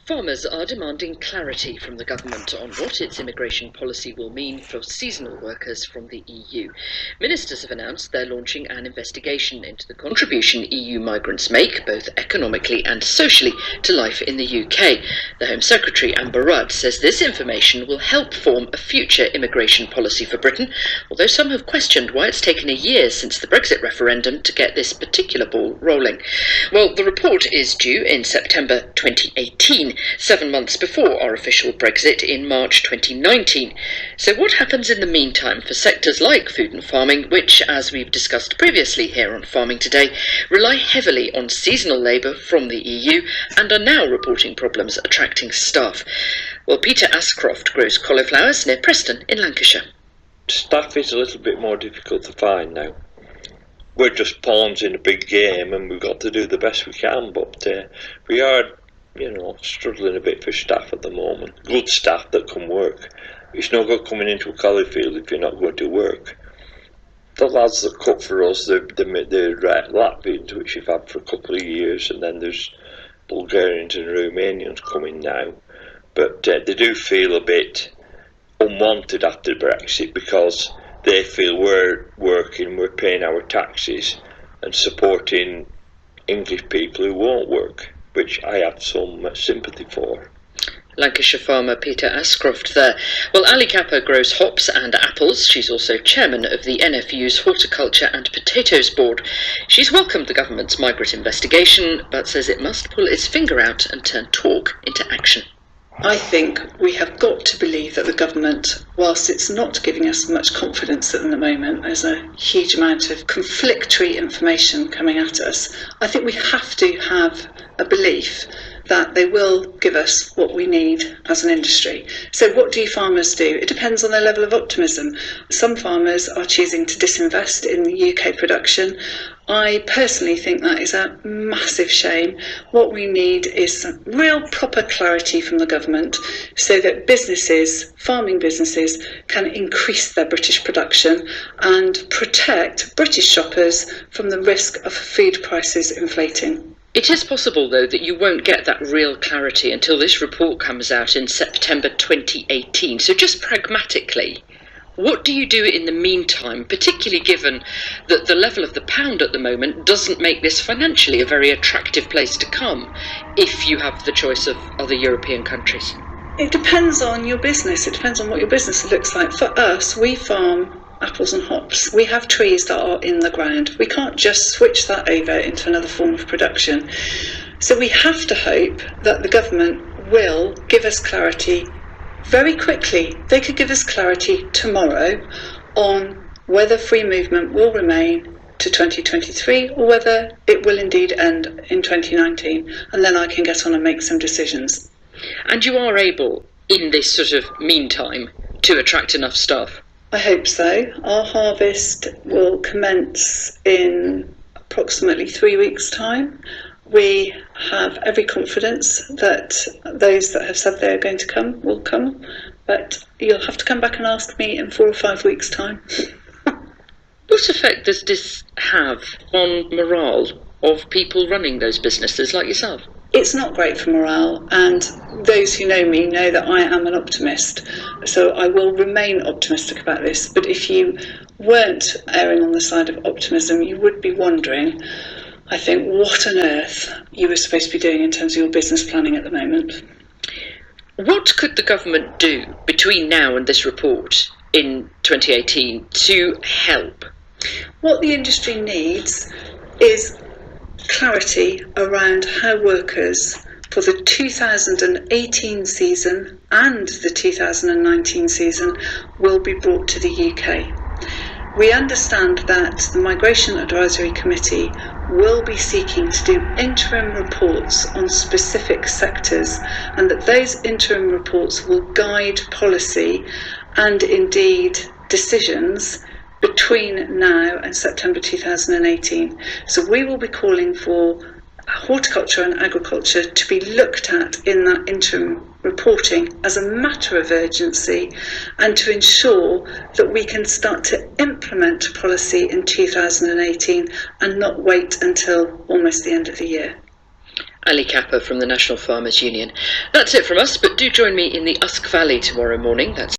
Farmers are demanding clarity from the government on what its immigration policy will mean for seasonal workers from the EU. Ministers have announced they're launching an investigation into the contribution EU migrants make, both economically and socially, to life in the UK. The Home Secretary, Amber Rudd, says this information will help form a future immigration policy for Britain, although some have questioned why it's taken a year since the Brexit referendum to get this particular ball rolling. Well, the report is due in September 2018. 7 months before our official Brexit in March 2019. So what happens in the meantime for sectors like food and farming, which, as we've discussed previously here on Farming Today, rely heavily on seasonal labour from the EU and are now reporting problems attracting staff? Well, Peter Ascroft grows cauliflowers near Preston in Lancashire. Staff is a little bit more difficult to find now. We're just pawns in a big game and we've got to do the best we can, but we are struggling a bit for staff at the moment. Good staff that can work. It's no good coming into a college field if you're not going to work. The lads that cut for us, the Latvians, which you've had for a couple of years, and then there's Bulgarians and Romanians coming now. But they do feel a bit unwanted after Brexit because they feel we're working, we're paying our taxes and supporting English people who won't work, which I have some sympathy for. Lancashire farmer Peter Ascroft there. Well, Ali Kappa grows hops and apples. She's also chairman of the NFU's Horticulture and Potatoes Board. She's welcomed the government's migrant investigation, but says it must pull its finger out and turn talk into action. I think we have got to believe that the government, whilst it's not giving us much confidence at the moment, there's a huge amount of conflictory information coming at us. I think we have to have a belief that they will give us what we need as an industry. So what do farmers do? It depends on their level of optimism. Some farmers are choosing to disinvest in the UK production. I personally think that is a massive shame. What we need is some real proper clarity from the government so that businesses, farming businesses, can increase their British production and protect British shoppers from the risk of food prices inflating. It is possible, though, that you won't get that real clarity until this report comes out in September 2018. So just pragmatically, what do you do in the meantime, particularly given that the level of the pound at the moment doesn't make this financially a very attractive place to come if you have the choice of other European countries? It depends on your business. It depends on what your business looks like. For us, we farm apples and hops. We have trees that are in the ground. We can't just switch that over into another form of production. So we have to hope that the government will give us clarity very quickly. They could give us clarity tomorrow on whether free movement will remain to 2023 or whether it will indeed end in 2019. And then I can get on and make some decisions. And you are able, in this sort of meantime, to attract enough staff? I hope so. Our harvest will commence in approximately 3 weeks' time. We have every confidence that those that have said they're going to come will come, but you'll have to come back and ask me in 4 or 5 weeks' time. What effect does this have on morale of people running those businesses like yourself? It's not great for morale, and those who know me know that I am an optimist, so I will remain optimistic about this. But if you weren't erring on the side of optimism, you would be wondering, I think, what on earth you were supposed to be doing in terms of your business planning at the moment. What could the government do between now and this report in 2018 to help? What the industry needs is clarity around how workers for the 2018 season and the 2019 season will be brought to the UK. We understand that the Migration Advisory Committee will be seeking to do interim reports on specific sectors, and that those interim reports will guide policy and indeed decisions between now and September 2018. So we will be calling for horticulture and agriculture to be looked at in that interim reporting as a matter of urgency, and to ensure that we can start to implement policy in 2018 and not wait until almost the end of the year. Ali Kappa from the National Farmers Union. That's it from us, but do join me in the Usk Valley tomorrow morning. That's